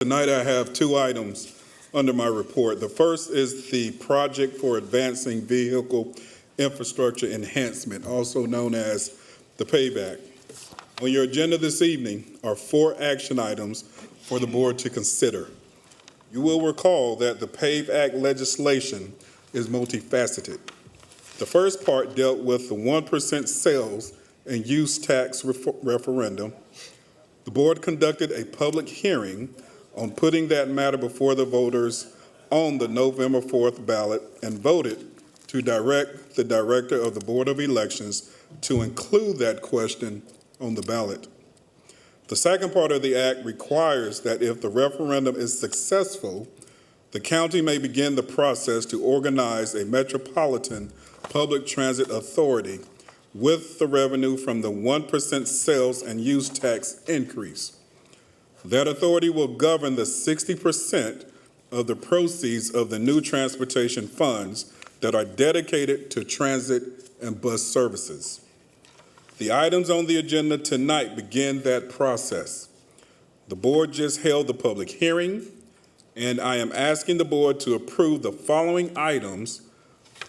Tonight I have two items under my report. The first is the Project for Advancing Vehicle Infrastructure Enhancement, also known as the Payback. On your agenda this evening are 4 action items for the board to consider. You will recall that the PAVE Act legislation is multifaceted. The first part dealt with the 1% sales and use tax referendum. The board conducted a public hearing on putting that matter before the voters on the November 4th ballot and voted to direct the director of the Board of Elections to include that question on the ballot. The second part of the act requires that if the referendum is successful, the county may begin the process to organize a metropolitan public transit authority with the revenue from the 1% sales and use tax increase. That authority will govern the 60% of the proceeds of the new transportation funds that are dedicated to transit and bus services. The items on the agenda tonight begin that process. The board just held the public hearing, and I am asking the board to approve the following items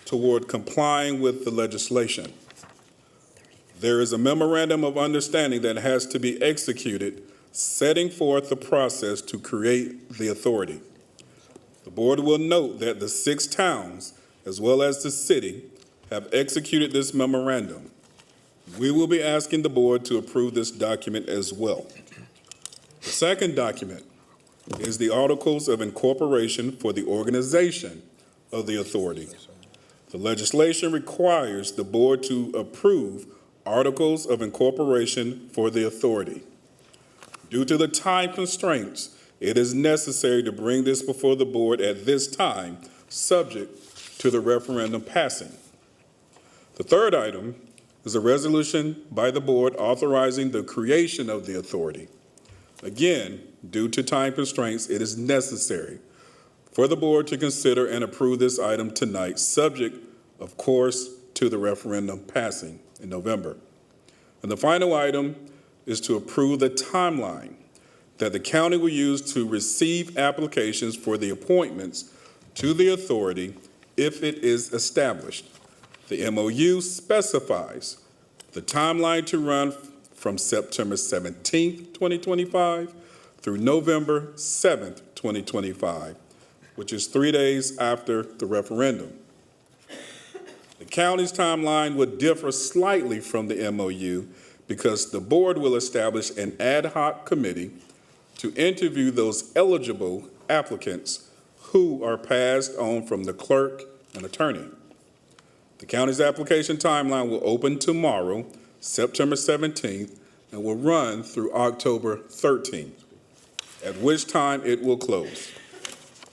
toward complying with the legislation. There is a memorandum of understanding that has to be executed setting forth the process to create the authority. The board will note that the 6 towns, as well as the city, have executed this memorandum. We will be asking the board to approve this document as well. The second document is the Articles of Incorporation for the organization of the authority. The legislation requires the board to approve Articles of Incorporation for the authority. Due to the time constraints, it is necessary to bring this before the board at this time, subject to the referendum passing. The third item is a resolution by the board authorizing the creation of the authority. Again, due to time constraints, it is necessary for the board to consider and approve this item tonight, subject, of course, to the referendum passing in November. And the final item is to approve the timeline that the county will use to receive applications for the appointments to the authority if it is established. The MOU specifies the timeline to run from September 17th, 2025 through November 7th, 2025, which is 3 days after the referendum. The county's timeline would differ slightly from the MOU because the board will establish an ad hoc committee to interview those eligible applicants who are passed on from the clerk and attorney. The county's application timeline will open tomorrow, September 17th, and will run through October 13th, at which time it will close.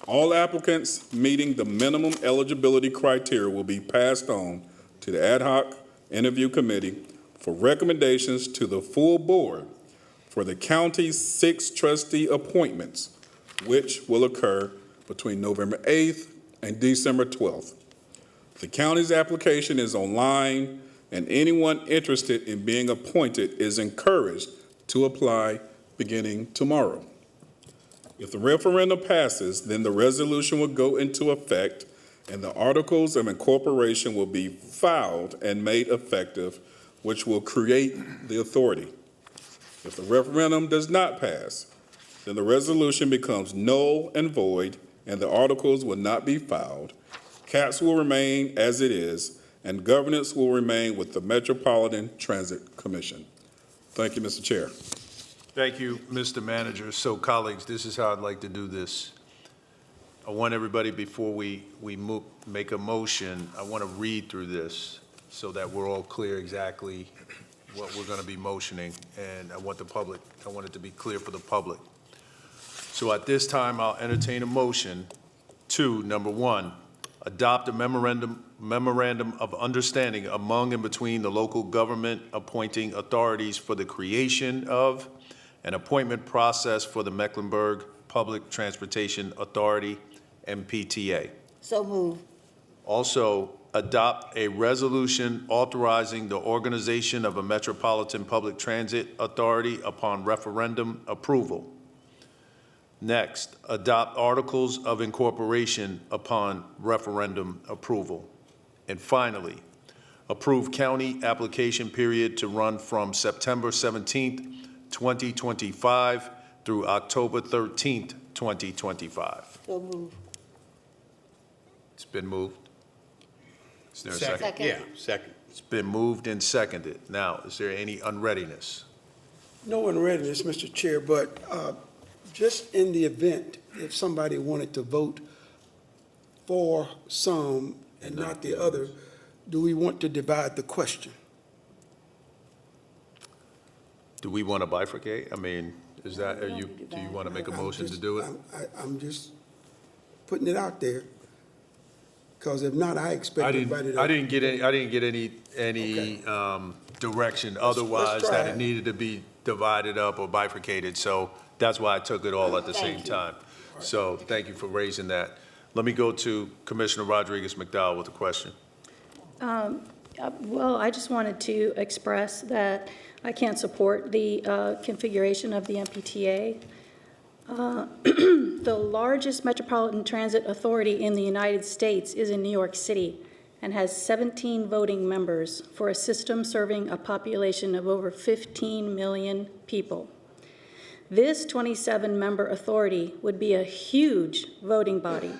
All applicants meeting the minimum eligibility criteria will be passed on to the ad hoc interview committee for recommendations to the full board for the county's 6 trustee appointments, which will occur between November 8th and December 12th. The county's application is online, and anyone interested in being appointed is encouraged to apply beginning tomorrow. If the referendum passes, then the resolution will go into effect and the Articles of Incorporation will be filed and made effective, which will create the authority. If the referendum does not pass, then the resolution becomes null and void and the articles will not be filed. CATS will remain as it is, and governance will remain with the Metropolitan Transit Commission. Thank you, Mr. Chair. Thank you, Mr. Manager. So, colleagues, this is how I'd like to do this. I want everybody, before we make a motion, I want to read through this so that we're all clear exactly what we're going to be motioning, and I want it to be clear for the public. So at this time, I'll entertain a motion to, number 1, adopt a memorandum of understanding among and between the local government appointing authorities for the creation of an appointment process for the Mecklenburg Public Transportation Authority, MPTA. So move. Also, adopt a resolution authorizing the organization of a Metropolitan Public Transit Authority upon referendum approval. Next, adopt articles of incorporation upon referendum approval. And finally, approve county application period to run from September 17th, 2025 through October 13th, 2025. So move. It's been moved. Is there a second? Second. Yeah, second. It's been moved and seconded. Now, is there any unreadiness? No unreadiness, Mr. Chair, but just in the event, if somebody wanted to vote for some and not the other, do we want to divide the question? Do we want to bifurcate? I mean, is that, do you want to make a motion to do it? I'm just putting it out there, because if not, I expect everybody to. I didn't get any direction otherwise try that it. it needed to be divided up or bifurcated, so that's why I took it all at the same time. So thank you for raising that. Let me go to Commissioner Rodriguez-McDowell with a question. Well, I just wanted to express that I can't support the configuration of the MPTA. The largest metropolitan transit authority in the United States is in New York City and has 17 voting members for a system serving a population of over 15 million people. This 27-member authority would be a huge voting body,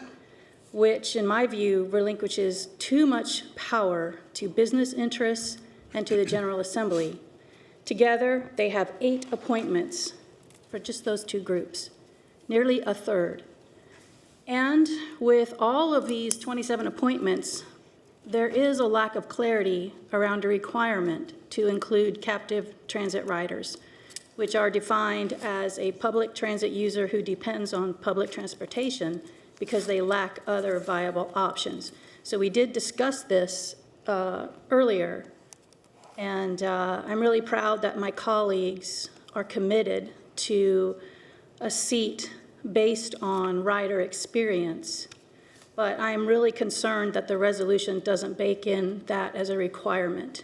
which, in my view, relinquishes too much power to business interests and to the General Assembly. Together, they have 8 appointments for just those 2 groups, nearly a third. And with all of these 27 appointments, there is a lack of clarity around a requirement to include captive transit riders, which are defined as a public transit user who depends on public transportation because they lack other viable options. So we did discuss this earlier, and I'm really proud that my colleagues are committed to a seat based on rider experience. But I'm really concerned that the resolution doesn't bake in that as a requirement.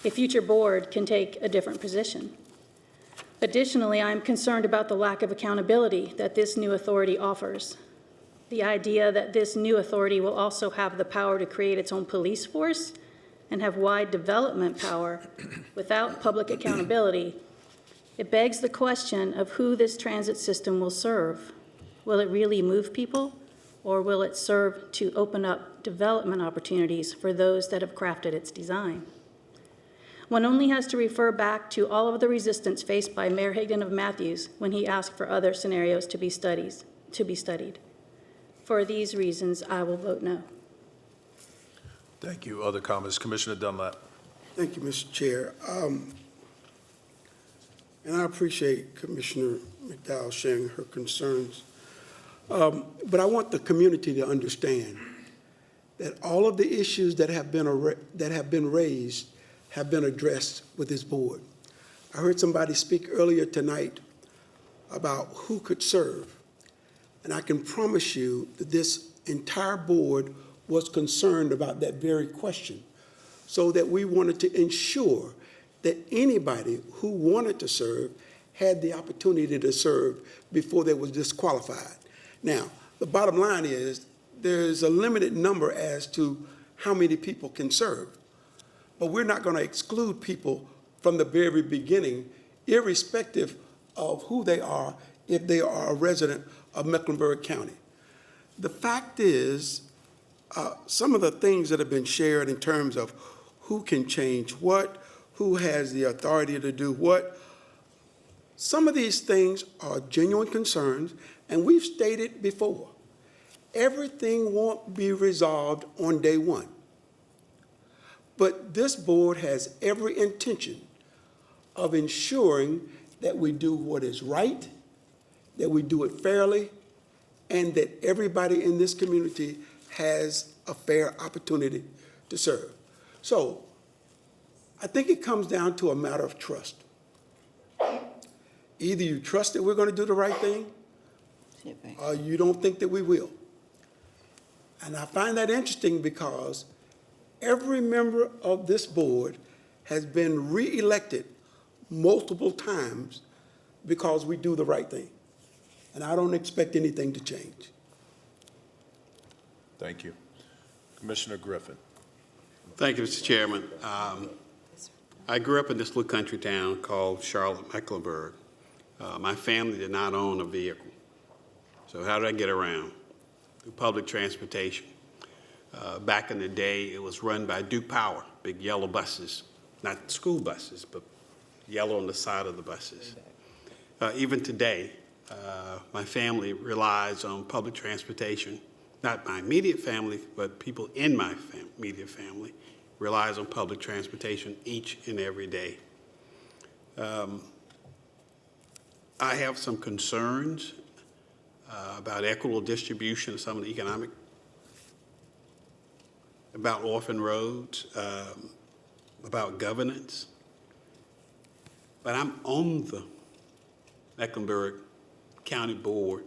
A future board can take a different position. Additionally, I'm concerned about the lack of accountability that this new authority offers. The idea that this new authority will also have the power to create its own police force and have wide development power without public accountability, it begs the question of who this transit system will serve. Will it really move people, or will it serve to open up development opportunities for those that have crafted its design? One only has to refer back to all of the resistance faced by Mayor Higdon of Matthews when he asked for other scenarios to be studied. For these reasons, I will vote no. Thank you. Other comments? Commissioner Dunlap. Thank you, Mr. Chair. And I appreciate Commissioner McDowell sharing her concerns. But I want the community to understand that all of the issues that have been raised have been addressed with this board. I heard somebody speak earlier tonight about who could serve. And I can promise you that this entire board was concerned about that very question, so that we wanted to ensure that anybody who wanted to serve had the opportunity to serve before they was disqualified. Now, the bottom line is there's a limited number as to how many people can serve. But we're not going to exclude people from the very beginning, irrespective of who they are, if they are a resident of Mecklenburg County. The fact is, some of the things that have been shared in terms of who can change what, who has the authority to do what, some of these things are genuine concerns, and we've stated before, everything won't be resolved on day one. But this board has every intention of ensuring that we do what is right, that we do it fairly, and that everybody in this community has a fair opportunity to serve. So I think it comes down to a matter of trust. Either you trust that we're going to do the right thing, or you don't think that we will. And I find that interesting because every member of this board has been reelected multiple times because we do the right thing. and I don't expect anything to change. Thank you. Commissioner Griffin. Thank you, Mr. Chairman. I grew up in this little country town called Charlotte, Mecklenburg. My family did not own a vehicle. So how did I get around? Through public transportation. Back in the day, it was run by Duke Power, big yellow buses, not school buses, but yellow on the side of the buses. Even today, my family relies on public transportation. Not my immediate family, but people in my immediate family relies on public transportation each and every day. I have some concerns about equitable distribution of some of the economic, about orphan roads, about governance. But I'm on the Mecklenburg County Board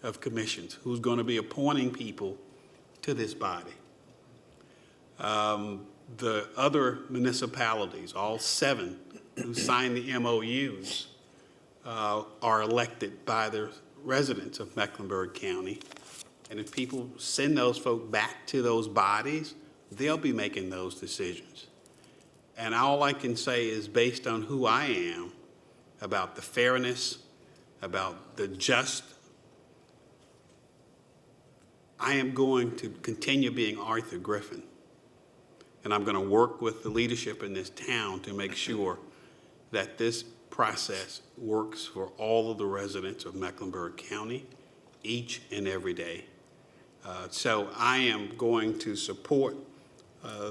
of Commissions, who's going to be appointing people to this body. The other municipalities, all 7 who signed the MOUs, are elected by the residents of Mecklenburg County. And if people send those folk back to those bodies, they'll be making those decisions. And all I can say is, based on who I am, about the fairness, about the just, I am going to continue being Arthur Griffin. And I'm going to work with the leadership in this town to make sure that this process works for all of the residents of Mecklenburg County each and every day. So I am going to support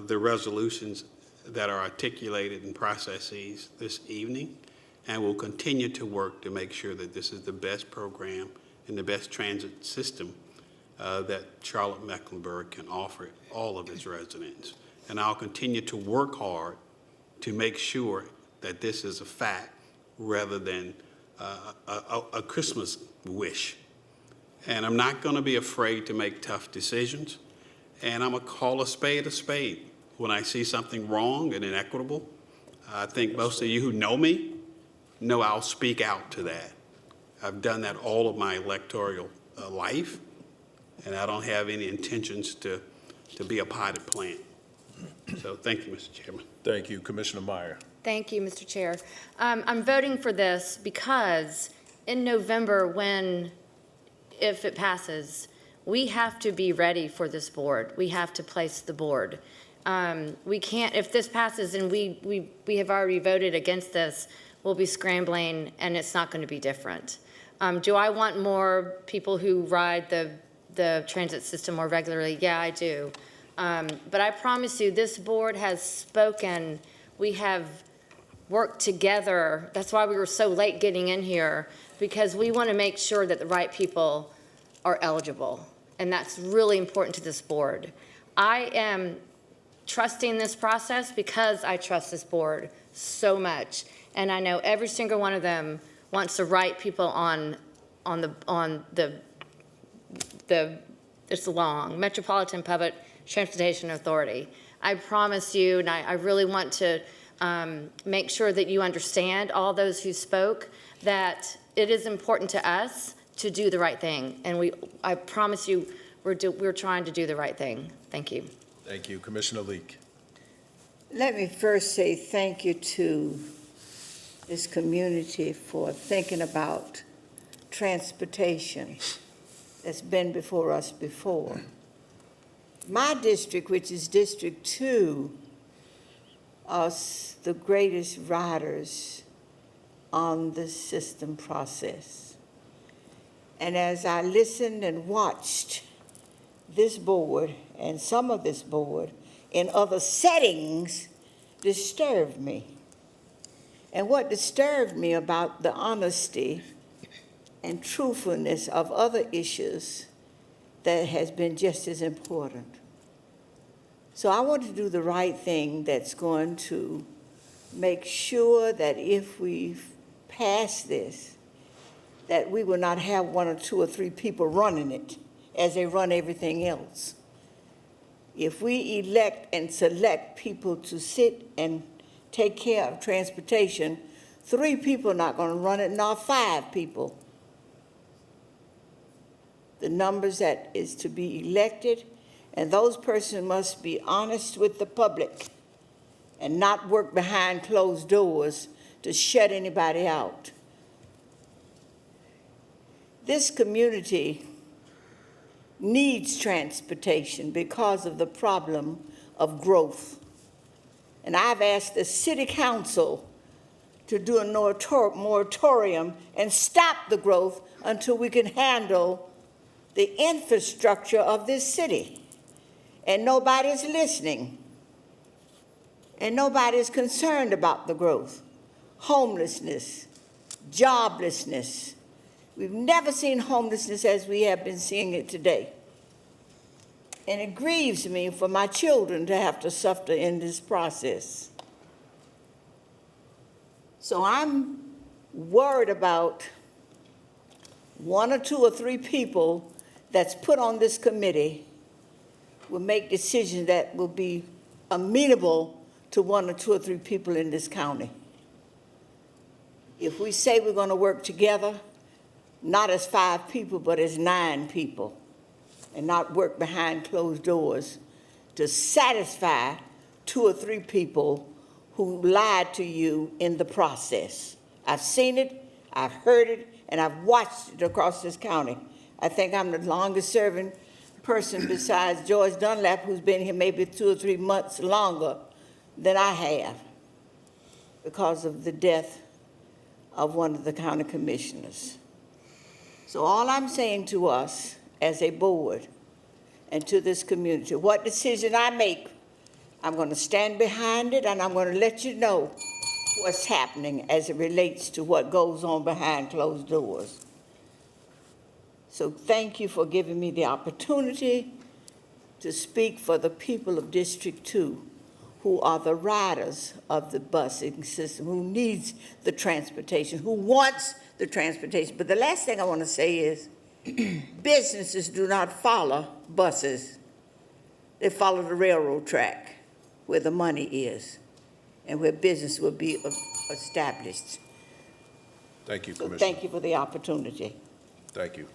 the resolutions that are articulated in processes this evening, and will continue to work to make sure that this is the best program and the best transit system that Charlotte Mecklenburg can offer all of its residents. And I'll continue to work hard to make sure that this is a fact rather than a Christmas wish. And I'm not going to be afraid to make tough decisions. And I'm going to call a spade when I see something wrong and inequitable. I think most of you who know me know I'll speak out to that. I've done that all of my electoral life, and I don't have any intentions to be a potted plant. So thank you, Mr. Chairman. Thank you. Commissioner Meyer. Thank you, Mr. Chair. I'm voting for this because in November, if it passes, we have to be ready for this board. We have to place the board. We can't, if this passes and we have already voted against this, we'll be scrambling and it's not going to be different. Do I want more people who ride the transit system more regularly? Yeah, I do. But I promise you, this board has spoken. We have worked together. That's why we were so late getting in here, because we want to make sure that the right people are eligible. And that's really important to this board. I am trusting this process because I trust this board so much. And I know every single one of them wants the right people on the it's long Metropolitan Public Transportation Authority. I promise you, and I really want to make sure that you understand, all those who spoke, that it is important to us to do the right thing. And I promise you, we're trying to do the right thing. Thank you. Thank you. Commissioner Leek. Let me first say thank you to this community for thinking about transportation that's been before us before. My district, which is District 2, are the greatest riders on the system process. And as I listened and watched this board and some of this board in other settings, disturbed me. And what disturbed me about the honesty and truthfulness of other issues that has been just as important. So I want to do the right thing that's going to make sure that if we pass this, that we will not have 1 or 2 or 3 people running it as they run everything else. If we elect and select people to sit and take care of transportation, 3 people are not going to run it, not 5 people. the numbers that is to be elected, and those persons must be honest with the public and not work behind closed doors to shut anybody out. This community needs transportation because of the problem of growth. And I've asked the city council to do a moratorium and stop the growth until we can handle the infrastructure of this city. And nobody's listening. And nobody's concerned about the growth. Homelessness, joblessness. We've never seen homelessness as we have been seeing it today. And it grieves me for my children to have to suffer in this process. So I'm worried about one or two or three people that's put on this committee will make decisions that will be amenable to one or two or three people in this county. If we say we're going to work together, not as 5 people, but as 9 people, and not work behind closed doors to satisfy 2 or 3 people who lied to you in the process. I've seen it, I've heard it, and I've watched it across this county. I think I'm the longest serving person besides George Dunlap, who's been here maybe 2 or 3 months longer than I have because of the death of one of the county commissioners. So all I'm saying to us as a board and to this community, what decision I make, I'm going to stand behind it, and I'm going to let you know what's happening as it relates to what goes on behind closed doors. So thank you for giving me the opportunity to speak for the people of District 2, who are the riders of the busing system, who needs the transportation, who wants the transportation. But the last thing I want to say is businesses do not follow buses. They follow the railroad track where the money is and where business will be established. Thank you, So Commissioner. thank you for the opportunity. Thank you.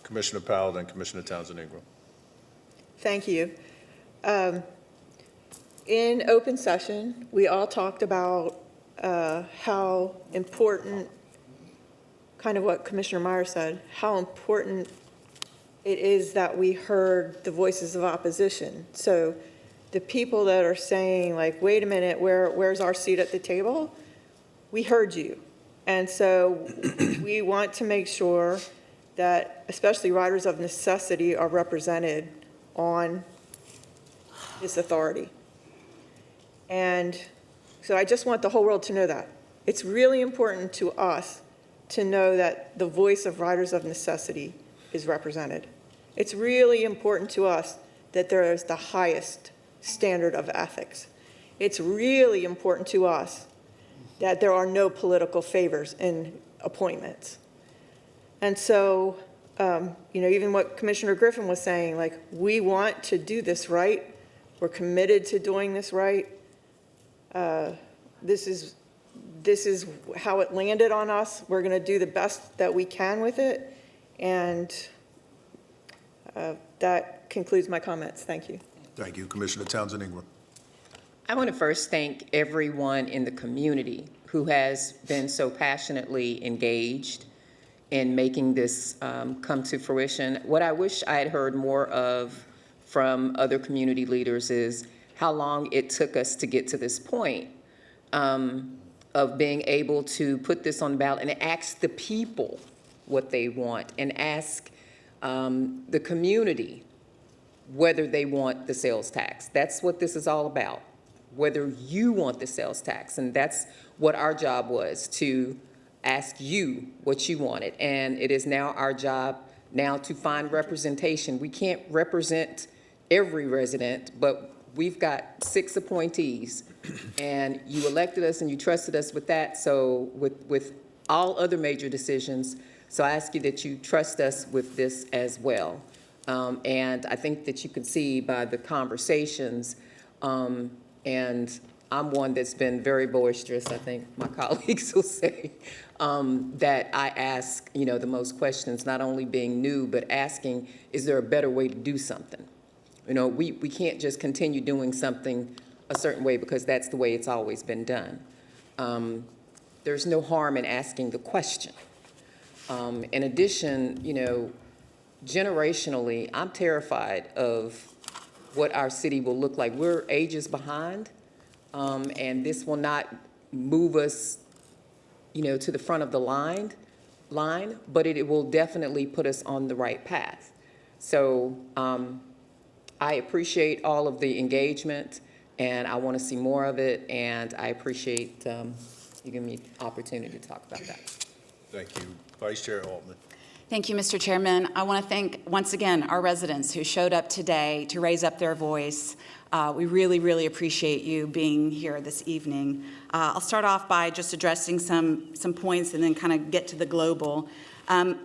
Commissioner Powell, then Commissioner Townsend Ingram. Thank you. In open session, we all talked about how important, kind of what Commissioner Meyer said, how important it is that we heard the voices of opposition. So the people that are saying, like, wait a minute, where's our seat at the table? We heard you. And so we want to make sure that especially riders of necessity are represented on this authority. And so I just want the whole world to know that. It's really important to us to know that the voice of riders of necessity is represented. It's really important to us that there is the highest standard of ethics. It's really important to us that there are no political favors in appointments. And so, even what Commissioner Griffin was saying, like, we want to do this right. We're committed to doing this right. This is how it landed on us. We're going to do the best that we can with it. And that concludes my comments. Thank you. Thank you, Commissioner Townsend Ingram. I want to first thank everyone in the community who has been so passionately engaged in making this come to fruition. What I wish I had heard more of from other community leaders is how long it took us to get to this point of being able to put this on the ballot and ask the people what they want and ask the community whether they want the sales tax. That's what this is all about, whether you want the sales tax. And that's what our job was, to ask you what you wanted. And it is now our job now to find representation. We can't represent every resident, but we've got 6 appointees, and you elected us and you trusted us with that. So with all other major decisions, so I ask you that you trust us with this as well. And I think that you can see by the conversations and I'm one that's been very boisterous, I think my colleagues will say, that I ask, the most questions, not only being new, but asking, is there a better way to do something? We can't just continue doing something a certain way because that's the way it's always been done. There's no harm in asking the question. In addition, generationally, I'm terrified of what our city will look like. We're ages behind, and this will not move us, to the front of the line, but it will definitely put us on the right path. So I appreciate all of the engagement, and I want to see more of it, and I appreciate you giving me the opportunity to talk about that. Thank you. Vice Chair Altman. Thank you, Mr. Chairman. I want to thank, once again, our residents who showed up today to raise up their voice. We really, really appreciate you being here this evening. I'll start off by just addressing some points and then kind of get to the global. The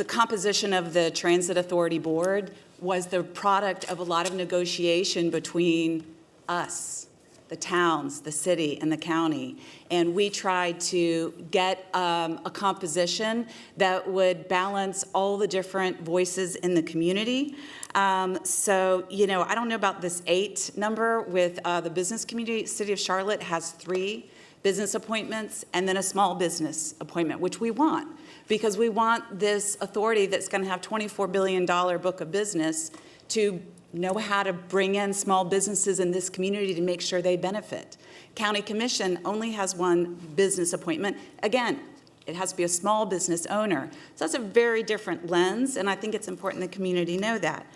composition of the Transit Authority Board was the product of a lot of negotiation between us, the towns, the city, and the county. And we tried to get a composition that would balance all the different voices in the community. So, I don't know about this 8 number with the business community. City of Charlotte has 3 business appointments and then a small business appointment, which we want, because we want this authority that's going to have $24 billion book of business to know how to bring in small businesses in this community to make sure they benefit. County Commission only has 1 business appointment. Again, it has to be a small business owner. So that's a very different lens, and I think it's important the community know that.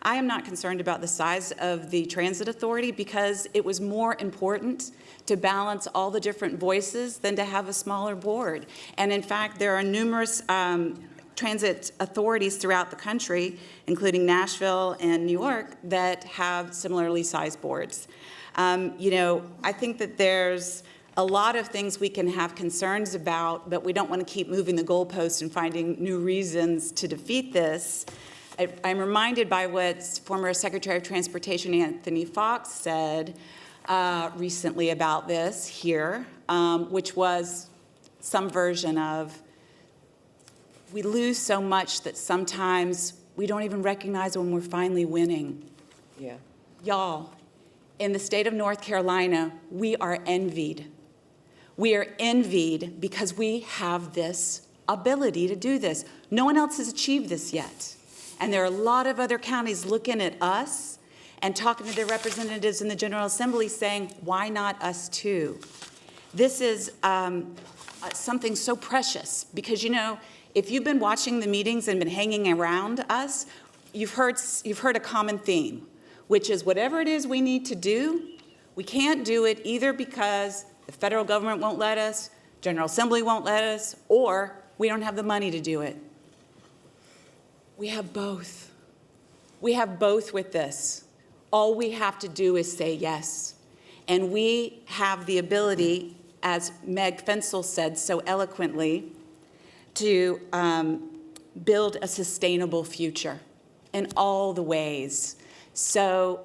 I am not concerned about the size of the Transit Authority because it was more important to balance all the different voices than to have a smaller board. And in fact, there are numerous transit authorities throughout the country, including Nashville and New York, that have similarly sized boards. I think that there's a lot of things we can have concerns about, but we don't want to keep moving the goalposts and finding new reasons to defeat this. I'm reminded by what former Secretary of Transportation Anthony Fox said recently about this here, which was some version of, we lose so much that sometimes we don't even recognize when we're finally winning. Yeah. Y'all, in the state of North Carolina, we are envied. We are envied because we have this ability to do this. No one else has achieved this yet. And there are a lot of other counties looking at us and talking to their representatives in the General Assembly saying, why not us too? This is something so precious because, if you've been watching the meetings and been hanging around us, you've heard a common theme, which is whatever it is we need to do, we can't do it either because the federal government won't let us, General Assembly won't let us, or we don't have the money to do it. We have both. We have both with this. All we have to do is say yes. And we have the ability, as Meg Fensel said so eloquently, to build a sustainable future in all the ways. So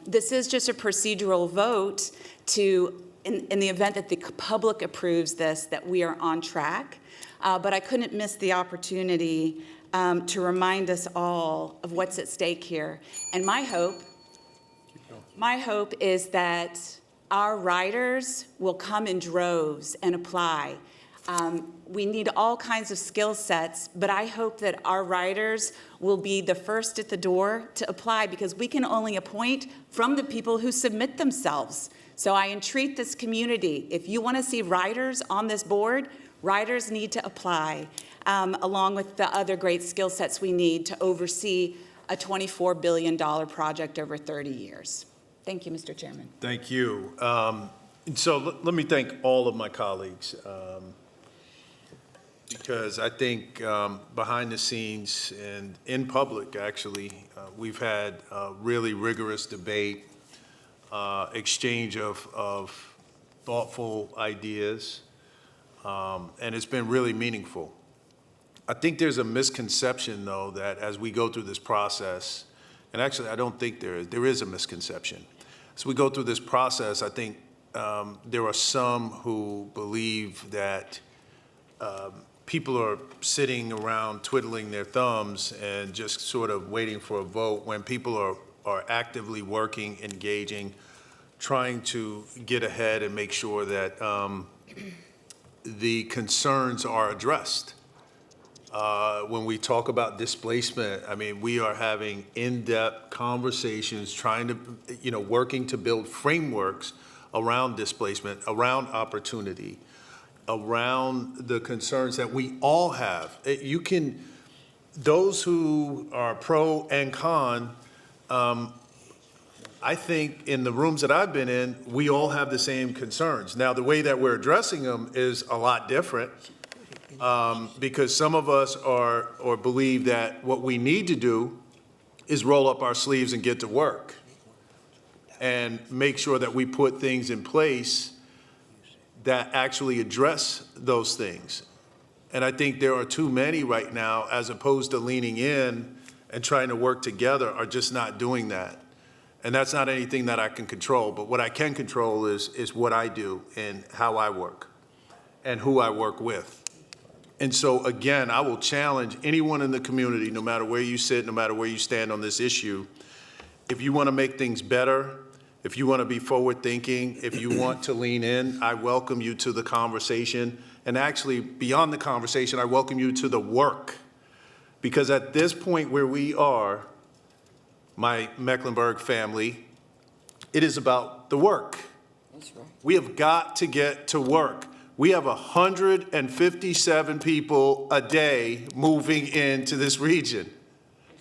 this is just a procedural vote to, in the event that the public approves this, that we are on track. But I couldn't miss the opportunity to remind us all of what's at stake here. And my hope is that our riders will come in droves and apply. We need all kinds of skill sets, but I hope that our riders will be the first at the door to apply because we can only appoint from the people who submit themselves. So I entreat this community, if you want to see riders on this board, riders need to apply, along with the other great skill sets we need to oversee a $24 billion project over 30 years. Thank you, Mr. Chairman. Thank you. So let me thank all of my colleagues. Because I think behind the scenes and in public, actually, we've had a really rigorous debate, exchange of thoughtful ideas, and it's been really meaningful. I think there's a misconception, though, that as we go through this process, and actually I don't think there is a misconception, as we go through this process, I think there are some who believe that people are sitting around twiddling their thumbs and just sort of waiting for a vote when people are actively working, engaging, trying to get ahead and make sure that the concerns are addressed. When we talk about displacement, I mean, we are having in-depth conversations, trying to, working to build frameworks around displacement, around opportunity, around the concerns that we all have. Those who are pro and con, I think in the rooms that I've been in, we all have the same concerns. Now, the way that we're addressing them is a lot different. Because some of us or believe that what we need to do is roll up our sleeves and get to work and make sure that we put things in place that actually address those things. And I think there are too many right now, as opposed to leaning in and trying to work together, are just not doing that. And that's not anything that I can control, but what I can control is what I do and how I work and who I work with. And so, again, I will challenge anyone in the community, no matter where you sit, no matter where you stand on this issue, if you want to make things better, if you want to be forward-thinking, if you want to lean in, I welcome you to the conversation. And actually, beyond the conversation, I welcome you to the work. Because at this point where we are, my Mecklenburg family, it is about the work. That's right. We have got to get to work. We have 157 people a day moving into this region.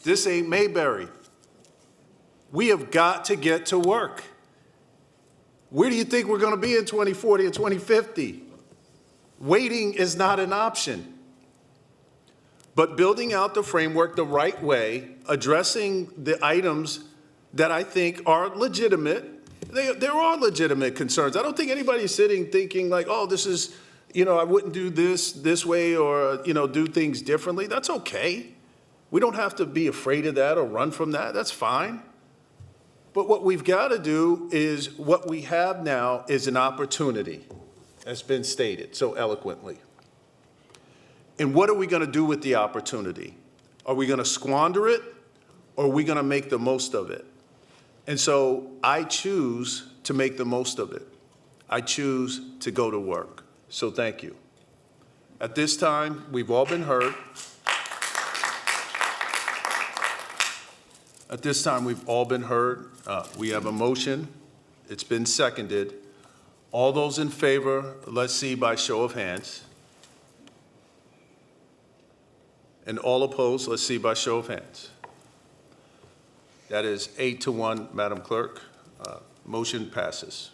This ain't Mayberry. We have got to get to work. Where do you think we're going to be in 2040 and 2050? Waiting is not an option. But building out the framework the right way, addressing the items that I think are legitimate. There are legitimate concerns. I don't think anybody's sitting thinking like, oh, this is, I wouldn't do this way or, do things differently. That's okay. We don't have to be afraid of that or run from that. That's fine. But what we've got to do is what we have now is an opportunity, as been stated so eloquently. And what are we going to do with the opportunity? Are we going to squander it or are we going to make the most of it? And so I choose to make the most of it. I choose to go to work. So thank you. At this time, we've all been heard. At this time, we've all been heard. We have a motion. It's been seconded. All those in favor, let's see by show of hands. And all opposed, let's see by show of hands. That is 8-1, Madam Clerk. Motion passes.